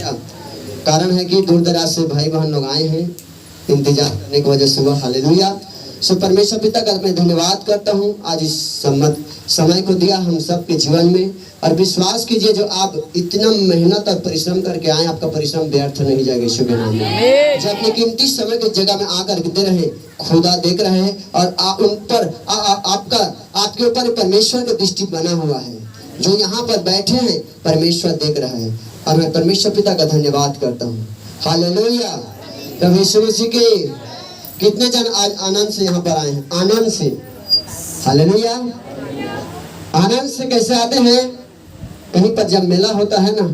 Hallelujah. कारण है कि दूर दराज से भाई बहन लोग आए हैं इंतजार करने की वजह से हुआ। हालेलुया। सो परमेश्वर पिता का मैं धन्यवाद करता हूँ आज इस समय को दिया हम सब के जीवन में। और विश्वास कीजिए जो आप इतना मेहनत और परिश्रम करके आए, आपका परिश्रम व्यर्थ नहीं जाएगा यीशु के नाम में। जो अपने कीमती समय की जगह में आकर दे रहे, खुदा देख रहे हैं और उन पर आपके ऊपर परमेश्वर का दृष्टि बना हुआ है। जो यहाँ पर बैठे हैं परमेश्वर देख रहा है और मैं परमेश्वर पिता का धन्यवाद करता हूँ। हालेलुया। प्रभु यीशु मसीह के कितने जन आज आनंद से यहाँ पर आए हैं? आनंद से। हालेलुया। आनंद से कैसे आते हैं? कहीं पर जब मेला होता है ना,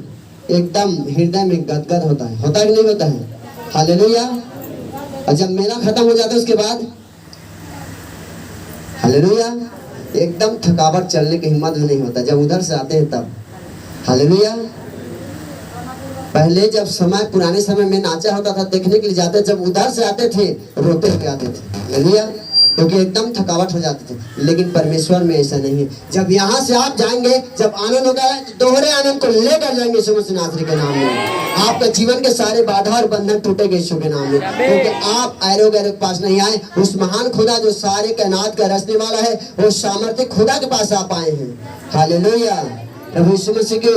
एकदम हृदय में गदगद होता है कि नहीं होता है? हालेलुया। और जब मेला खत्म हो जाता है उसके बाद हालेलुया एकदम थकावट, चलने की हिम्मत भी नहीं होता जब उधर से आते हैं तब। हालेलुया। पहले जब पुराने समय में नाचा होता था, देखने के लिए जाते, जब उधर से आते थे रोते हुए आते थे। हालेलुया। क्योंकि एकदम थकावट हो जाती थी। लेकिन परमेश्वर में ऐसा नहीं है। जब यहाँ से आप जाएंगे, जब आनंद होगा तो दोहरे आनंद को लेकर जाएंगे यीशु मसीह नासरी के नाम में। आपका जीवन के सारे बाधा और बंधन टूटेंगे यीशु के नाम में। क्योंकि आप ऐरो गैरो के पास नहीं आए, उस महान खुदा जो सारे कायनात का रचने वाला है, वो सामर्थ्य खुदा के पास आप आए हैं। हालेलुया। प्रभु यीशु मसीह के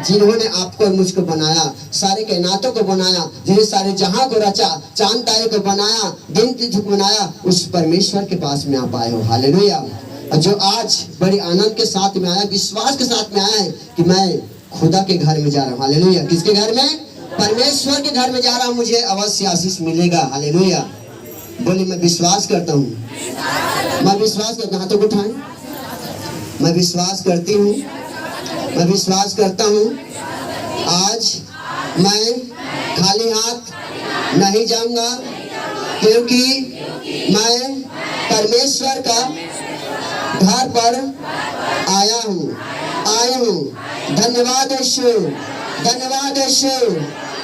जिन्होंने आपको और मुझको बनाया, सारे कायनातों को बनाया, जिन्हें सारे जहां को रचा, चांद तारे को बनाया, दिन तिथि को बनाया, उस परमेश्वर के पास में आप आए हो। हालेलुया। और जो आज बड़ी आनंद के साथ में आया, विश्वास के साथ में आया है कि मैं खुदा के घर में जा रहा हूँ। हालेलुया। किसके घर में? परमेश्वर के घर में जा रहा हूँ, मुझे अवश्य आशीष मिलेगा। हालेलुया। बोले मैं विश्वास करता हूँ। मैं विश्वास करता हूँ। हाथों को उठाएं। मैं विश्वास करती हूँ, मैं विश्वास करता हूँ आज मैं खाली हाथ नहीं जाऊंगा, क्योंकि मैं परमेश्वर का घर पर आया हूँ। धन्यवाद यीशु, धन्यवाद यीशु,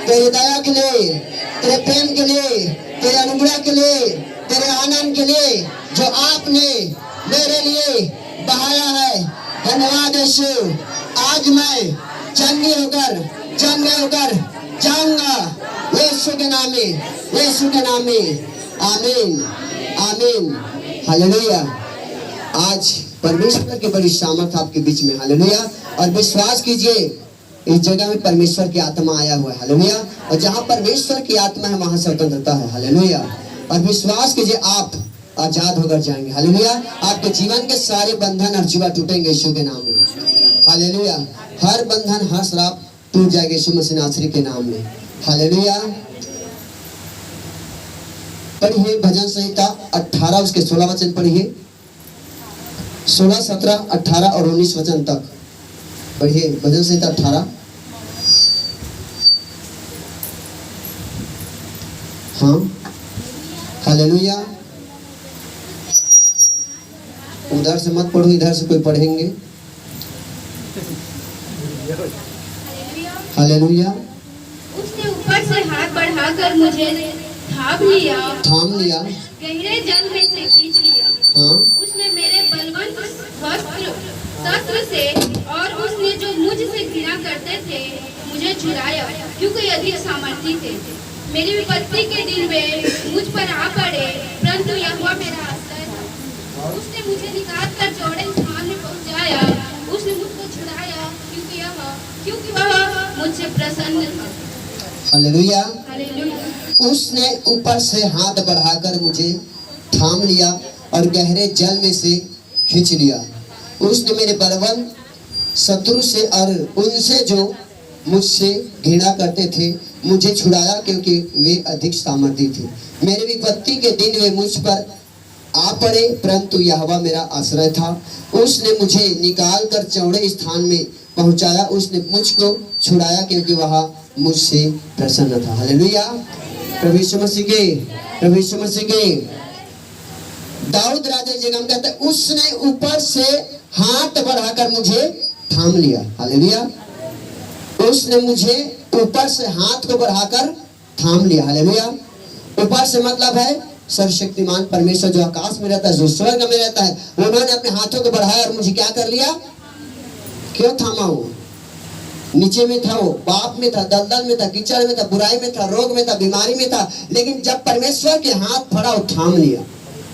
तेरी दया के लिए, तेरे प्रेम के लिए, तेरे अनुग्रह के लिए, तेरे आनंद के लिए जो आपने मेरे लिए बहाया है। धन्यवाद यीशु। आज मैं चंगी होकर जाऊंगा यीशु के नाम में, यीशु के नाम में। आमीन, आमीन। हालेलुया। आज परमेश्वर की बड़ी सामर्थ आपके बीच में। हालेलुया। और विश्वास कीजिए इस जगह में परमेश्वर की आत्मा आया हुआ है। हालेलुया। और जहाँ परमेश्वर की आत्मा है वहाँ स्वतंत्रता है। हालेलुया। और विश्वास कीजिए आप आजाद होकर जाएंगे। हालेलुया। आपके जीवन के सारे बंधन और जुआ टूटेंगे यीशु के नाम में। हालेलुया। हर बंधन, हर श्राप टूट जाएगा यीशु मसीह नासरी के नाम में। हालेलुया। पढ़िए भजन संहिता 18 उसके 16 वचन पढ़िए। 16, 17, 18 और 19 वचन तक पढ़िए। भजन संहिता 18। हाँ। हालेलुया। उधर से मत पढ़ो, इधर से कोई पढ़ेंगे। हालेलुया। उसने ऊपर से हाथ बढ़ाकर मुझे थाम लिया, गहरे जल में से खींच लिया। हाँ। उसने मेरे बलवंत शस्त्र से और उसने जो मुझसे घृणा करते थे मुझे छुड़ाया, क्योंकि अधिक सामर्थी थे। मेरी विपत्ति के दिन वे मुझ पर आ पड़े, परंतु यहोवा मेरा आश्रय था। उसने मुझे निकाल कर चौड़े स्थान में पहुंचाया। उसने मुझको छुड़ाया, क्योंकि वह मुझसे प्रसन्न था। हालेलुया। हालेलुया। उसने ऊपर से हाथ बढ़ाकर मुझे थाम लिया और गहरे जल में से खींच लिया। उसने मेरे बलवंत शत्रु से और उनसे जो मुझसे घृणा करते थे मुझे छुड़ाया, क्योंकि वे अधिक सामर्थी थे। मेरी विपत्ति के दिन वे मुझ पर आ पड़े, परंतु यहोवा मेरा आश्रय था। उसने मुझे निकाल कर चौड़े स्थान में पहुंचाया। उसने मुझको छुड़ाया, क्योंकि वह मुझसे प्रसन्न था। हालेलुया। प्रभु यीशु मसीह के दाऊद राजा जगह में कहते हैं उसने ऊपर से हाथ बढ़ाकर मुझे थाम लिया। हालेलुया। उसने मुझे ऊपर से हाथ को बढ़ाकर थाम लिया। हालेलुया। ऊपर से मतलब है सर्वशक्तिमान परमेश्वर जो आकाश में रहता है, जो स्वर्ग में रहता है, उन्होंने अपने हाथों को बढ़ाया और मुझे क्या कर लिया? क्यों थामा हो? नीचे में था, वो पाप में था, दलदल में था, कीचड़ में था, बुराई में था, रोग में था, बीमारी में था, लेकिन जब परमेश्वर के हाथ पड़ा वो थाम लिया।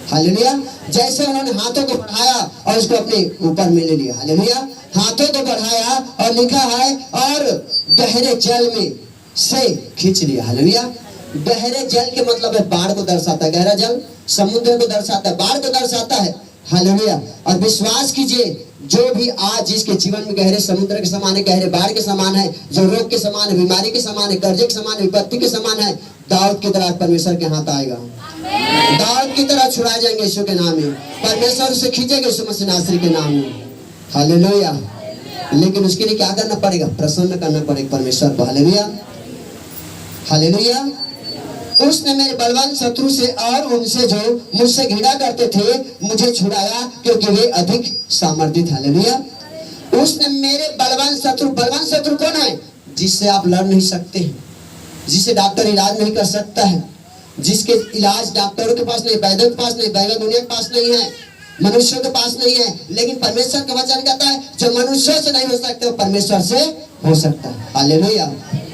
हालेलुया। जैसे उन्होंने हाथों को बढ़ाया और उसको अपने ऊपर में ले लिया। हालेलुया। हाथों को बढ़ाया और लिखा है और गहरे जल में से खींच लिया। हालेलुया। गहरे जल के मतलब है बाढ़ को दर्शाता है। गहरा जल समुद्र को दर्शाता है, बाढ़ को दर्शाता है। हालेलुया। और विश्वास कीजिए, जो भी आज जिसके जीवन में गहरे समुद्र के समान है, गहरे बाढ़ के समान है, जो रोग के समान है, बीमारी के समान है, कर्जे के समान है, विपत्ति के समान है, दाऊद की तरह परमेश्वर के हाथ आएगा। दाऊद की तरह छुड़ाए जाएंगे यीशु के नाम में। परमेश्वर उसे खींचेगा यीशु मसीह नासरी के नाम में। हालेलुया। लेकिन उसके लिए क्या करना पड़ेगा? प्रसन्न करना पड़ेगा परमेश्वर को। हालेलुया। हालेलुया। उसने मेरे बलवान शत्रु से और उनसे जो मुझसे घृणा करते थे मुझे छुड़ाया, क्योंकि वे अधिक सामर्थी थे। हालेलुया। उसने मेरे बलवान शत्रु कौन है? जिससे आप लड़ नहीं सकते हैं, जिसे डॉक्टर इलाज नहीं कर सकता है, जिसके इलाज डॉक्टरों के पास नहीं, वैद्यों के पास नहीं, वैद्य दुनिया के पास नहीं है, मनुष्यों के पास नहीं है, लेकिन परमेश्वर का वचन कहता है जो मनुष्यों से नहीं हो सकते वो परमेश्वर से हो सकता है। हालेलुया।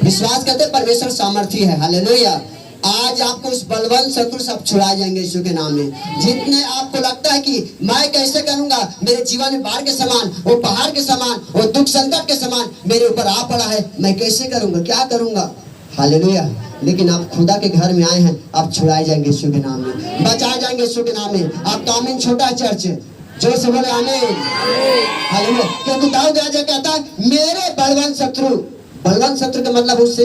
विश्वास करते हैं परमेश्वर सामर्थी है। हालेलुया। आज आपको उस बलवान शत्रु से छुड़ाए जाएंगे यीशु के नाम में। जितने आपको लगता है कि मैं कैसे करूंगा, मेरे जीवन में बाढ़ के समान, वो पहाड़ के समान, वो दुख संकट के समान मेरे ऊपर आ पड़ा है, मैं कैसे करूंगा, क्या करूंगा? हालेलुया। लेकिन आप खुदा के घर में आए हैं, आप छुड़ाए जाएंगे यीशु के नाम में, बचाए जाएंगे यीशु के नाम में। आपका आमीन छोटा चर्च, जोर से बोले आमीन। हालेलुया। क्योंकि दाऊद राजा कहता है मेरे बलवान शत्रु का मतलब उससे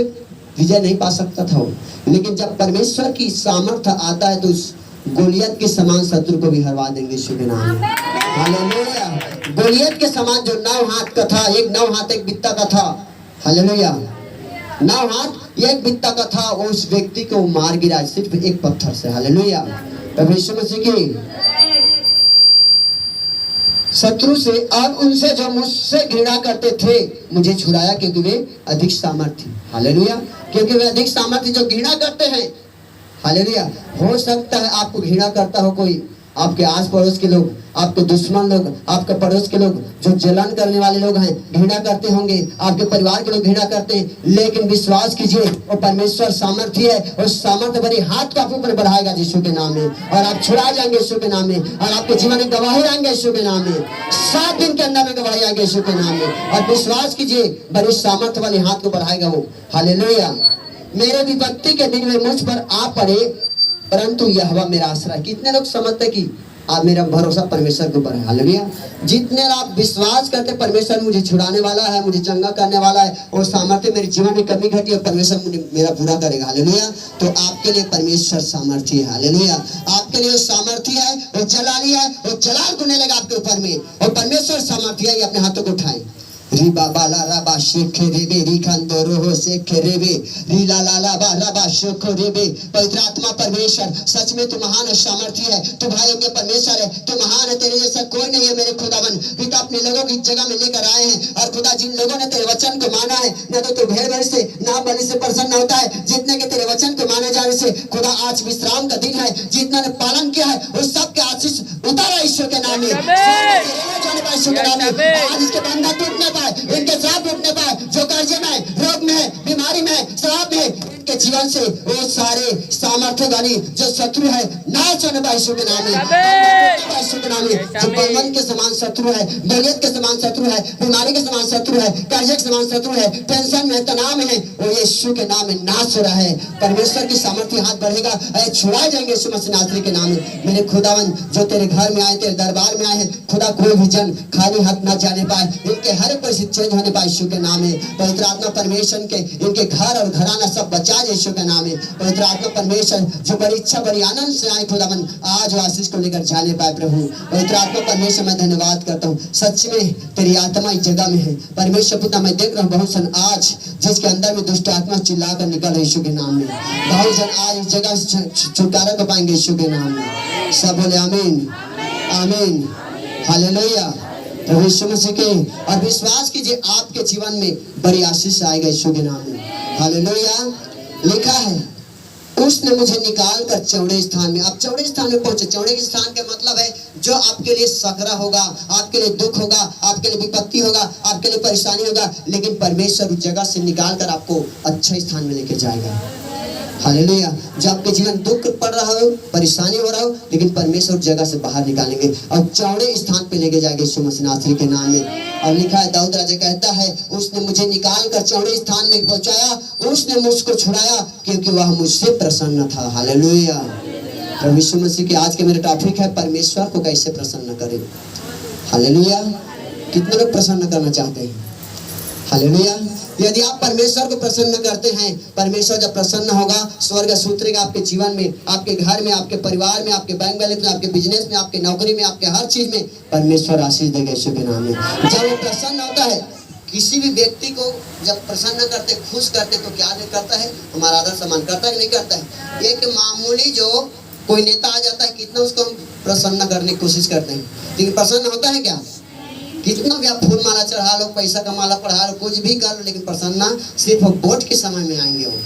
विजय नहीं पा सकता था वो, लेकिन जब परमेश्वर की सामर्थ्य आता है तो उस गोलियत के समान शत्रु को भी हरवा देंगे यीशु के नाम में। हालेलुया। गोलियत के समान जो 9 हाथ का था, 9 हाथ 1 बित्ता का था। हालेलुया। 9 हाथ 1 बित्ता का था, उस व्यक्ति को मार गिरा सिर्फ एक पत्थर से। हालेलुया। प्रभु यीशु मसीह की शत्रु से और उनसे जो मुझसे घृणा करते थे मुझे छुड़ाया, क्योंकि वे अधिक सामर्थी। हालेलुया। क्योंकि वे अधिक सामर्थी जो घृणा करते हैं। हालेलुया। हो सकता है आपको घृणा करता हो कोई, आपके आस पड़ोस के लोग, आपके दुश्मन लोग, आपके पड़ोस के लोग जो जलन करने वाले लोग हैं, घृणा करते होंगे, आपके परिवार के लोग घृणा करते हैं, लेकिन विश्वास कीजिए वो परमेश्वर सामर्थी है, उस सामर्थ्य भरी हाथ को आप ऊपर बढ़ाएगा यीशु के नाम में, और आप छुड़ा जाएंगे यीशु के नाम में, और आपके जीवन में गवाही आएंगे यीशु के नाम में। 7 दिन के अंदर में गवाही आएंगे यीशु के नाम में, और विश्वास कीजिए बड़ी सामर्थ्य वाले हाथ को बढ़ाएगा वो। हालेलुया। मेरे विपत्ति के दिन में मुझ पर आ पड़े, परंतु यहोवा मेरा आश्रय। कितने लोग समझते कि आप मेरा भरोसा परमेश्वर के ऊपर है? हालेलुया। जितने आप विश्वास करते परमेश्वर मुझे छुड़ाने वाला है, मुझे चंगा करने वाला है, और सामर्थ्य मेरे जीवन में कमी घटी और परमेश्वर मुझे मेरा पूरा करेगा। हालेलुया। तो आपके लिए परमेश्वर सामर्थी है। हालेलुया। आपके लिए सामर्थी है, वो जलाली है, वो जलाल गुने लगा आपके ऊपर में, और परमेश्वर सामर्थी है। ये अपने हाथों को उठाएं। रिबा बाला रबा शेखे रेबे रिखंदो रोहो शेखे रेबे रीला लाला बा रबा शेखो रेबे। पवित्र आत्मा परमेश्वर सच में तू महान और सामर्थी है, तू भाइयों के परमेश्वर है, तू महान है, तेरे जैसा कोई नहीं है मेरे खुदावन। पिता अपने लोगों की जगह में लेकर आए हैं, और खुदा जिन लोगों ने तेरे वचन को माना है, न तो तू भेड़ बलि से ना बलि से प्रसन्न होता है, जितने के तेरे वचन को माने जाने से खुदा आज विश्राम का दिन है, जितना ने पालन किया है उस सब के आशीष उतारा ईश्वर के नाम में। आज इसके बंधन टूटने पाए, इनके श्राप टूटने पाए, जो कर्जे में, रोग में, बीमारी में, श्राप में, इनके जीवन से वो सारे सामर्थ्य वाली जो शत्रु है नाश होने पाए यीशु के नाम में। यीशु के नाम में जो बलवन के समान शत्रु है, बलियत के समान शत्रु है, बीमारी के समान शत्रु है, कर्जे के समान शत्रु है, टेंशन में, तनाव में है, वो यीशु के नाम में नाश हो रहा है। परमेश्वर की सामर्थ्य हाथ बढ़ेगा, छुड़ा जाएंगे यीशु मसीह नासरी के नाम में। मेरे खुदावन जो तेरे घर में आए, तेरे दरबार में आए हैं, खुदा कोई भी जन खाली हाथ न जाने पाए, इनके हर परिस्थिति चेंज होने पाए यीशु के नाम में। पवित्र आत्मा परमेश्वर के इनके घर और घराना सब बचा यीशु के नाम में। पवित्र आत्मा परमेश्वर जो बड़ी इच्छा बड़ी आनंद से आए खुदावन, आज आशीष को लेकर जाने पाए प्रभु। पवित्र आत्मा परमेश्वर मैं धन्यवाद करता हूँ, सच में तेरी आत्मा इस जगह में है परमेश्वर पिता। मैं देख रहा हूँ बहुत सन आज जिसके अंदर में दुष्ट आत्मा चिल्ला कर निकल रही यीशु के नाम में, बहुत जन आज इस जगह से छुटकारा को पाएंगे यीशु के नाम में। सब बोले आमीन आमीन। हालेलुया। प्रभु यीशु मसीह के और विश्वास कीजिए आपके जीवन में बड़ी आशीष आएगा यीशु के नाम में। हालेलुया। लिखा है उसने मुझे निकाल कर चौड़े स्थान में, अब चौड़े स्थान में पहुंचे। चौड़े स्थान का मतलब है जो आपके लिए सकरा होगा, आपके लिए दुख होगा, आपके लिए विपत्ति होगा, आपके लिए परेशानी होगा, लेकिन परमेश्वर उस जगह से निकाल कर आपको अच्छे स्थान में लेके जाएगा। हालेलुया। जब आपके जीवन दुख पड़ रहा हो, परेशानी हो रहा हो, लेकिन परमेश्वर उस जगह से बाहर निकालेंगे और चौड़े स्थान पे लेके जाएंगे यीशु मसीह नासरी के नाम में। और लिखा है, दाऊद राजा कहता है, उसने मुझे निकाल कर चौड़े स्थान में पहुंचाया, उसने मुझको छुड़ाया क्योंकि वह मुझसे प्रसन्न था। हालेलुया। प्रभु यीशु मसीह की आज के मेरे टॉपिक है, परमेश्वर को कैसे प्रसन्न करें। हालेलुया। कितने लोग प्रसन्न करना चाहते हैं? हालेलुया। यदि आप परमेश्वर को प्रसन्न करते हैं, परमेश्वर जब प्रसन्न होगा, स्वर्ग से उतरेगा आपके जीवन में, आपके घर में, आपके परिवार में, आपके बैंक बैलेंस में, आपके बिजनेस में, आपके नौकरी में, आपके हर चीज में परमेश्वर आशीष देगा यीशु के नाम में। जब वो प्रसन्न होता है, किसी भी व्यक्ति को जब प्रसन्न करते, खुश करते, तो क्या करता है? हमारा आदर सम्मान करता है कि नहीं करता है? एक मामूली जो कोई नेता आ जाता है, कितना उसको हम प्रसन्न करने की कोशिश करते हैं, लेकिन प्रसन्न होता है क्या? कितना भी आप फूल माला चढ़ा लो, पैसा का माला पढ़ा लो, कुछ भी कर लो, लेकिन प्रसन्न सिर्फ वोट के समय में आएंगे वो।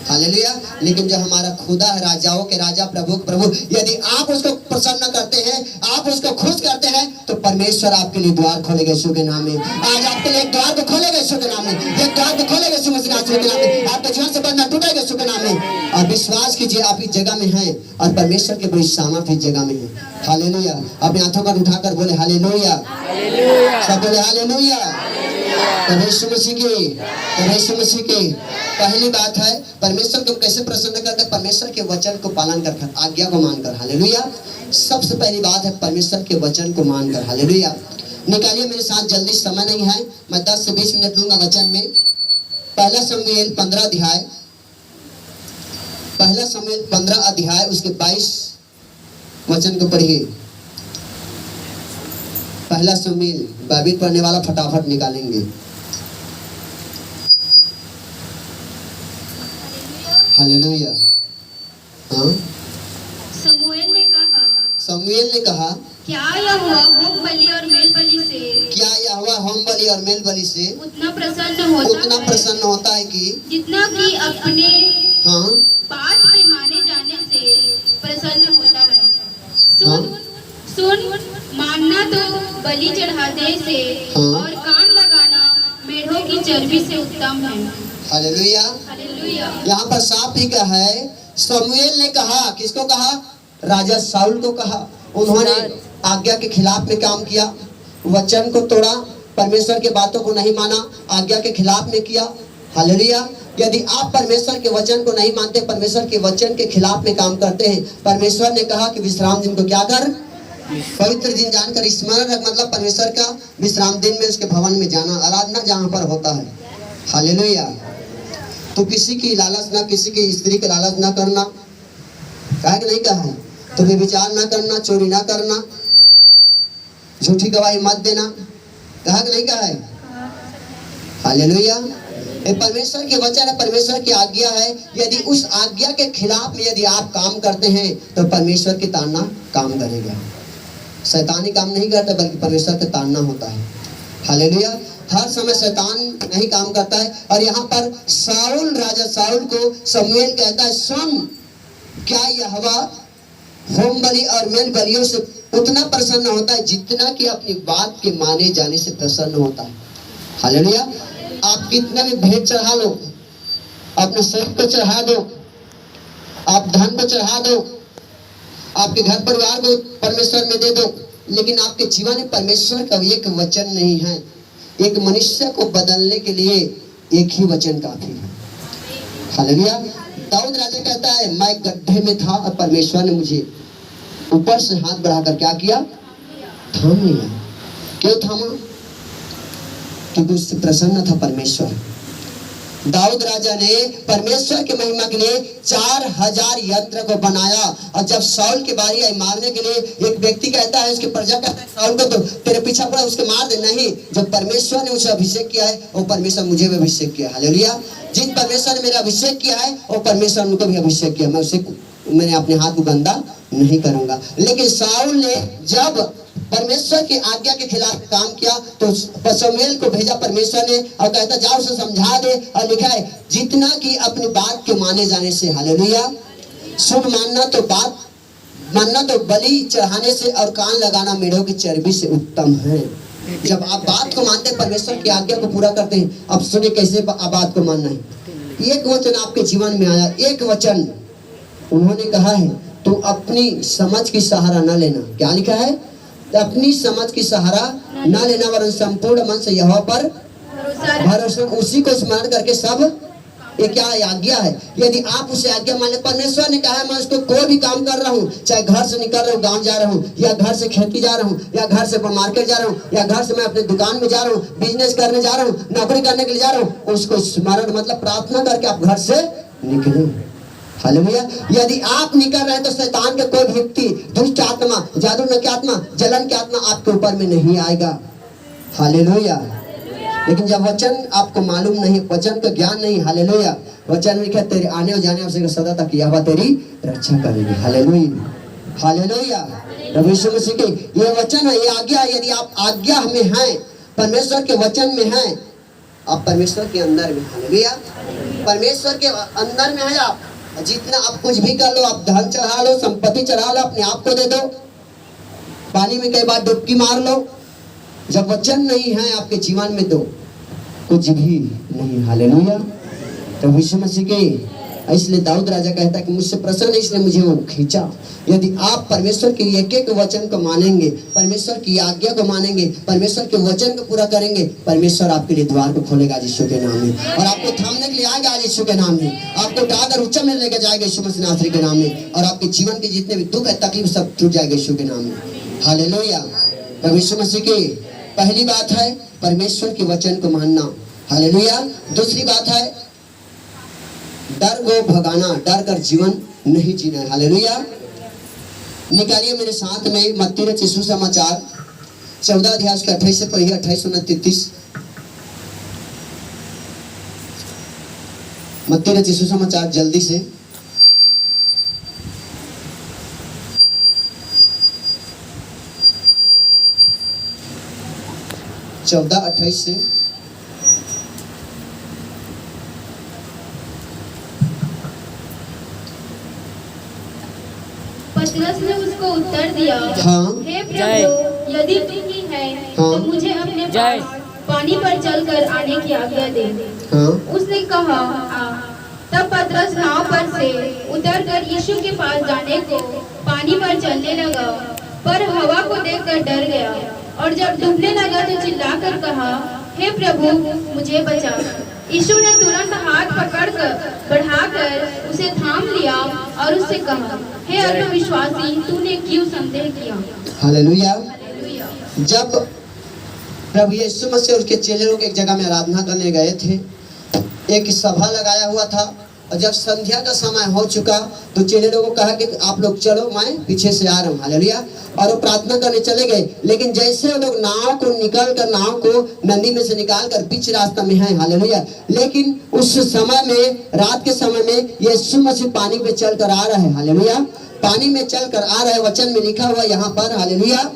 हालेलुया। लेकिन जो हमारा खुदा है, राजाओं के राजा, प्रभु के प्रभु, यदि आप उसको प्रसन्न करते हैं, आप उसको खुश करते हैं, तो परमेश्वर आपके लिए द्वार खोलेगा यीशु के नाम में। आज आपके लिए एक द्वार को खोलेगा यीशु के नाम में, एक द्वार को खोलेगा यीशु मसीह नासरी के नाम में। आपके जीवन से बंधन टूटेगा यीशु के नाम में। और विश्वास कीजिए, आप इस जगह में हैं और परमेश्वर के बड़ी सामर्थ्य इस जगह में है। हालेलुया। अपने हाथों को उठाकर बोले हालेलुया, सब बोले हालेलुया। यीशु मसीह की, यीशु मसीह की। पहली बात है, परमेश्वर को कैसे प्रसन्न करते? परमेश्वर के वचन को पालन कर, आज्ञा को मानकर। हालेलुया। सबसे पहली बात है परमेश्वर के वचन को मानकर। हालेलुया। निकालिए मेरे साथ, जल्दी, समय नहीं है, मैं 10 से 20 मिनट लूंगा वचन में। पहला शमूएल 15 अध्याय, पहला शमूएल 15 अध्याय उसके 22 वचन को पढ़िए। पहला शमूएल, बाइबल पढ़ने वाला फटाफट निकालेंगे। हालेलुया। हाँ, शमूएल ने कहा, क्या यहोवा होम बलि और मेल बलि से, क्या यहोवा होम बलि और मेल बलि से उतना प्रसन्न होता है कि जितना कि अपने हाँ पाठ के माने जाने से प्रसन्न होता है। हाँ? सुन, मानना तो बलि चढ़ाने से हाँ? और कान लगाना मेढ़ों की चर्बी से उत्तम है। हालेलुया। हालेलुया। यहाँ पर साफ लिखा है, शमूएल ने कहा, किसको कहा? राजा शाऊल को कहा। उन्होंने आज्ञा के खिलाफ में काम किया, वचन को तोड़ा, परमेश्वर के बातों को नहीं माना, आज्ञा के खिलाफ में किया। हालेलुया। यदि आप परमेश्वर के वचन को नहीं मानते, परमेश्वर के वचन के खिलाफ में काम करते हैं, परमेश्वर ने कहा कि विश्राम दिन को क्या कर? पवित्र दिन जानकर स्मरण रख। मतलब परमेश्वर का विश्राम दिन में उसके भवन में जाना, आराधना जहाँ पर होता है। हालेलुया। तो किसी की लालच ना, किसी की स्त्री के लालच ना करना, कहा कि नहीं कहा है? तो व्यभिचार ना करना, चोरी ना करना, झूठी गवाही मत देना, कहा कि नहीं कहा है? हालेलुया। ये परमेश्वर के वचन है, परमेश्वर की आज्ञा है। यदि उस आज्ञा के खिलाफ में यदि आप काम करते हैं, तो परमेश्वर की ताड़ना काम करेगा। शैतानी काम नहीं करता, बल्कि परमेश्वर का ताड़ना होता है। हालेलुया। हर समय शैतान नहीं काम करता है। और यहाँ पर शाऊल, राजा शाऊल को शमूएल कहता है, सुन, क्या यहोवा होम बलि और मेल बलियों से उतना प्रसन्न होता है जितना कि अपनी बात के माने जाने से प्रसन्न होता है। हालेलुया। आप कितना भी भेंट चढ़ा लो, अपने शरीर को चढ़ा दो, आप धन को चढ़ा दो, आपके घर परिवार को परमेश्वर में दे दो, लेकिन आपके जीवन में परमेश्वर का एक वचन नहीं है। एक मनुष्य को बदलने के लिए एक ही वचन काफी है। हालेलुया। दाऊद राजा कहता है, मैं गड्ढे में था और परमेश्वर ने मुझे ऊपर से हाथ बढ़ाकर क्या किया? थाम लिया। क्यों थामा? क्योंकि उससे प्रसन्न था परमेश्वर। दाऊद राजा ने परमेश्वर के महिमा के लिए 4000 यंत्र को बनाया। और जब शाऊल की बारी आई मारने के लिए, एक व्यक्ति कहता है, उसकी प्रजा कहता है शाऊल को, तो तेरे पीछा पड़ा, उसके मार दे। नहीं, जब परमेश्वर ने उसे अभिषेक किया है, वो परमेश्वर मुझे भी अभिषेक किया। हालेलुया। जिन परमेश्वर ने मेरा अभिषेक किया है, वो परमेश्वर उनको भी अभिषेक किया। मैंने अपने हाथ को गंदा नहीं करूंगा। लेकिन शाऊल ने जब परमेश्वर की आज्ञा के खिलाफ काम किया, तो शमूएल को भेजा परमेश्वर ने और कहता, जाओ उसे समझा दे। और लिखा है, जितना कि अपनी बात के माने जाने से। हालेलुया। सुन मानना तो बात मानना तो बलि चढ़ाने से और कान लगाना मेढ़ों की चर्बी से उत्तम है। जब आप बात को मानते हैं, परमेश्वर की आज्ञा को पूरा करते हैं, अब सुनिए कैसे बात को मानना है। एक वचन आपके जीवन में आया, एक वचन उन्होंने कहा है, तू अपनी समझ की सहारा न लेना। क्या लिखा है? अपनी समझ की सहारा न लेना, वरन संपूर्ण मन से यहोवा पर भरोसा, उसी को स्मरण करके सब, ये क्या आज्ञा है? यदि आप उसे आज्ञा मान ले, परमेश्वर ने कहा है मैं उसको कोई भी काम कर रहा हूँ, चाहे घर से निकल रहा हूँ, गांव जा रहा हूँ, या घर से खेती जा रहा हूँ, या घर से मार्केट जा रहा हूँ, या घर से मैं अपने दुकान में जा रहा हूँ, बिजनेस करने जा रहा हूँ, नौकरी करने के लिए जा रहा हूँ, उसको स्मरण मतलब प्रार्थना करके आप घर से निकले। हालेलुया। यदि आप निकल रहे हैं तो शैतान के कोई व्यक्ति, दुष्ट आत्मा, जादू की आत्मा, जलन की आत्मा आपके ऊपर में नहीं आएगा। हालेलुया। लेकिन जब वचन आपको मालूम नहीं, वचन का ज्ञान नहीं, हालेलुया, वचन लिखा तेरे आने और जाने से सदा तक यहोवा तेरी रक्षा करेगी। Hallelujah, hallelujah. प्रभु यीशु मसीह के ये वचन है, ये आज्ञा है। यदि आप आज्ञा में हैं, परमेश्वर के वचन में हैं, आप परमेश्वर के अंदर में, हालेलुया, परमेश्वर के अंदर में है आप। जितना आप कुछ भी कर लो, आप धन चढ़ा लो, संपत्ति चढ़ा लो, अपने आप को दे दो, पानी में कई बार डुबकी मार लो, जब वचन नहीं है आपके जीवन में तो कुछ भी नहीं। हालेलुया। तो यीशु मसीह के इसलिए दाऊद राजा कहता है कि मुझसे प्रसन्न है इसलिए मुझे वो खींचा। यदि आप परमेश्वर के एक एक वचन को मानेंगे, परमेश्वर की आज्ञा को मानेंगे, परमेश्वर के वचन को पूरा करेंगे, परमेश्वर आपके लिए द्वार को खोलेगा यीशु के नाम में, और आपको थामने के लिए आएगा यीशु के नाम में, आपको डागर ऊंचा में लेकर जाएगा यीशु मसीह नासरी के नाम में, और आपके जीवन के जितने भी दुख है, तकलीफ सब टूट जाएगा यीशु के नाम में। हालेलुया। तो यीशु मसीह की पहली बात है परमेश्वर के वचन को मानना। हालेलुया। दूसरी बात है डर को भगाना, डर कर जीवन नहीं जीना है। हालेलुया। निकालिए मेरे साथ में मत्ती रचित सुसमाचार 14 अध्याय के 28 से पढ़िए, 28 और 33। मत्ती रचित सुसमाचार जल्दी से। चौदह 28 से। पतरस ने उसको उत्तर दिया, हाँ। हे प्रभु, यदि तुम ही है हाँ। तो मुझे अपने पास पानी पर चलकर आने की आज्ञा दे। हाँ। उसने कहा आ। तब पतरस नाव पर से उतरकर यीशु के पास जाने को पानी पर चलने लगा, पर हवा को देखकर डर गया, और जब डूबने लगा तो चिल्लाकर कहा, हे प्रभु, मुझे बचा। यीशु ने तुरंत हाथ पकड़कर बढ़ाकर उसे थाम लिया और उससे कहा, हे अल्पविश्वासी, तूने क्यों संदेह किया? हालेलुया। जब प्रभु यीशु मसीह और उसके चेले लोग एक जगह में आराधना करने गए थे, एक सभा लगाया हुआ था, और जब संध्या का समय हो चुका तो चेले लोगों को कहा कि आप लोग चलो, मैं पीछे से आ रहा हूँ। हालेलुया। और वो प्रार्थना करने चले गए, लेकिन जैसे वो लोग नाव को निकल कर, नाव को नदी में से निकाल कर बीच रास्ता में है। हालेलुया। लेकिन उस समय में, रात के समय में, यीशु मसीह पानी पे चल कर आ रहा है। हालेलुया। पानी में चल कर आ रहा है, वचन में लिखा हुआ यहाँ पर। हालेलुया।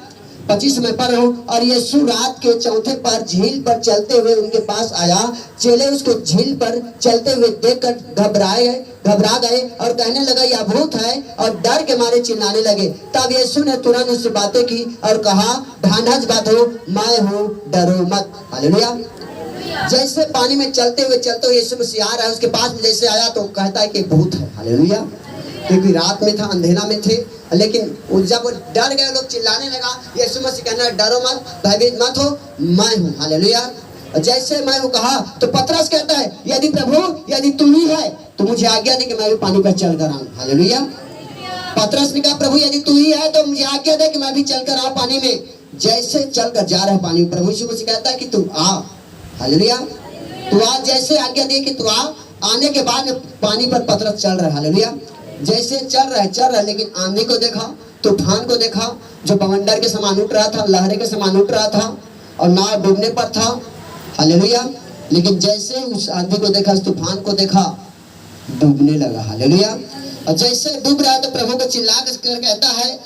25 में पढ़ रहा हूँ, और यीशु रात के चौथे पर झील पर चलते हुए उनके पास आया। चेले उसको झील पर चलते हुए देखकर घबरा गए और कहने लगा यह भूत है, और डर के मारे चिल्लाने लगे। तब यीशु ने तुरंत उससे बातें की और कहा, ढांढस बात हो, मैं हूँ, डरो मत। हालेलुया। जैसे पानी में चलते हुए यीशु मसीह आ रहा है, उसके पास में जैसे आया तो कहता है कि भूत है। हालेलुया। क्योंकि रात में था, अंधेरा में थे, लेकिन जब वो डर गए, लोग चिल्लाने लगा, यीशु मसीह कहना, डरो मत, भयभीत मत हो, मैं हूँ। हालेलुया। जैसे मैं हूँ कहा तो पतरस कहता है, यदि प्रभु, यदि तू ही है तो मुझे आज्ञा दे कि मैं भी पानी पर चल कर आऊँ। हालेलुया। पतरस ने कहा, प्रभु यदि तू ही है तो मुझे आज्ञा दे कि मैं भी चल कर आऊँ पानी में। जैसे चल कर जा रहा है पानी, प्रभु यीशु मसीह कहता है कि तू आ। हालेलुया। तू आ, जैसे आज्ञा दे कि तू आ। आने के बाद पानी पर पतरस चल रहा है। हालेलुया। जैसे चल रहा है, लेकिन आंधी को देखा, तूफान को देखा, जो बवंडर के समान उठ रहा था, लहरे के समान उठ रहा था, और नाव डूबने पर था। हालेलुया। लेकिन जैसे उस आंधी को देखा, उस तूफान को देखा, डूबने लगा। हालेलुया। और जैसे डूब रहा है तो प्रभु को चिल्ला कर कहता है,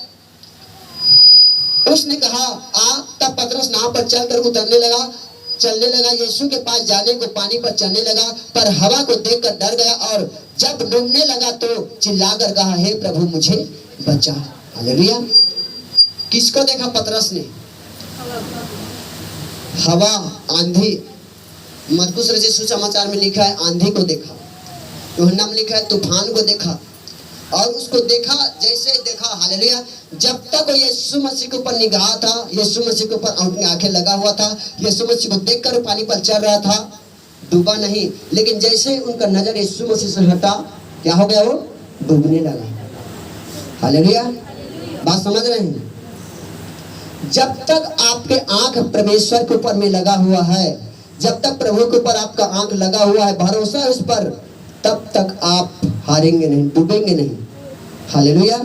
उसने कहा आ। तब पतरस नाव पर चलकर उतरने लगा, चलने लगा, यीशु के पास जाने को पानी पर चलने लगा, पर हवा को देखकर डर गया और जब डूबने लगा तो चिल्लाकर कहा, हे प्रभु मुझे बचा। हालेलुया। किसको देखा पतरस ने? हवा, आंधी। मरकुस रचित सुसमाचार में लिखा है आंधी को देखा, यूहन्ना में लिखा है तूफान को देखा, और उसको देखा जैसे देखा। हालेलुया। जब तक वो यीशु मसीह के ऊपर निगाह था, यीशु मसीह के ऊपर अपनी आंखें लगा हुआ था, यीशु मसीह को देखकर पानी पर चल रहा था, डूबा नहीं। लेकिन जैसे उनका नजर यीशु मसीह से हटा, क्या हो गया? वो डूबने लगा। हालेलुया। बात समझ रहे हैं? जब तक आपके आंख परमेश्वर के ऊपर में लगा हुआ है, जब तक प्रभु के ऊपर आपका आंख लगा हुआ है, भरोसा है उस पर, तब तक आप हारेंगे नहीं, डूबेंगे नहीं। हालेलुया।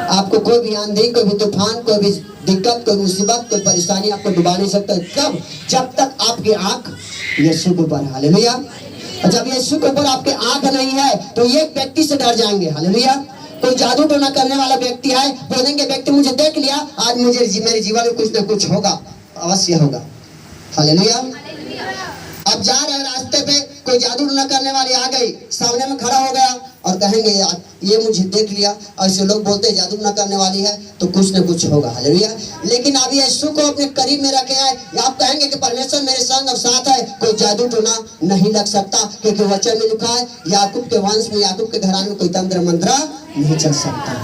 आपको कोई भी आंधी, कोई भी तूफान, कोई भी दिक्कत, कोई मुसीबत, कोई परेशानी आपको डुबा नहीं सकता। कब? जब तक आपकी आंख यीशु के ऊपर। हालेलुया। और जब यीशु के ऊपर आपके आंख नहीं है तो ये व्यक्ति से डर जाएंगे। हालेलुया। कोई जादू टोना करने वाला व्यक्ति है, बोलेंगे व्यक्ति मुझे देख लिया, आज मुझे मेरे जीवन में कुछ ना कुछ होगा, अवश्य होगा। हालेलुया। अब जा रहे रास्ते पे कोई जादू टोना करने वाली आ गई, सामने में खड़ा हो गया और कहेंगे ये मुझे देख लिया। ऐसे लोग बोलते हैं जादू टोना करने वाली है तो कुछ ना कुछ होगा। हालेलुया। लेकिन अब यीशु को अपने करीब में रखे हैं, आप कहेंगे कि परमेश्वर मेरे संग और साथ है, कोई जादू टोना नहीं लग सकता, क्योंकि वचन में लिखा है याकूब के वंश में, याकूब के घराने में कोई तंत्र मंत्र नहीं चल सकता।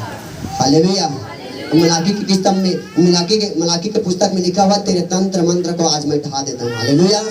हालेलुया। मलाकी की किताब में, मलाकी के पुस्तक में लिखा हुआ, तेरे तंत्र मंत्र को आज मैं ढा देता हूँ। हालेलुया।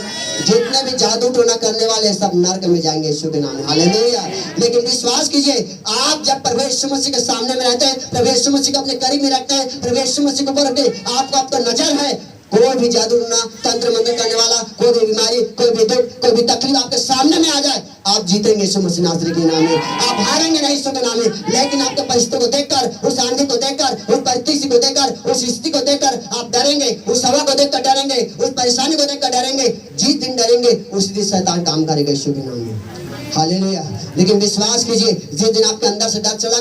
जितने भी जादू टोना करने वाले सब नरक में जाएंगे यीशु के नाम में। हालेलुया। लेकिन विश्वास कीजिए, आप जब प्रभु यीशु मसीह के सामने में रहते हैं, प्रभु यीशु मसीह को अपने करीब में रखते हैं, प्रभु यीशु मसीह के ऊपर आपको आपका नजर है, कोई भी जादू टोना, तंत्र मंत्र करने वाला, कोई भी बीमारी, कोई भी दुख, कोई भी तकलीफ आपके सामने में आ जाए, आप जीतेंगे यीशु मसीह नासरी के नाम में। आप हारेंगे नहीं यीशु के नाम में। लेकिन आपके परिस्थिति को देखकर, उस आंधी को देखकर, उस परिस्थिति को देखकर, उस स्थिति को देखकर आप डरेंगे, उस हवा को देखकर डरेंगे, उस परेशानी को देखकर डरेंगे। जिस दिन डरेंगे उस दिन शैतान काम करेगा यीशु के नाम में। हालेलुया। लेकिन विश्वास कीजिए, जिस दिन आपके अंदर से डर चला गया,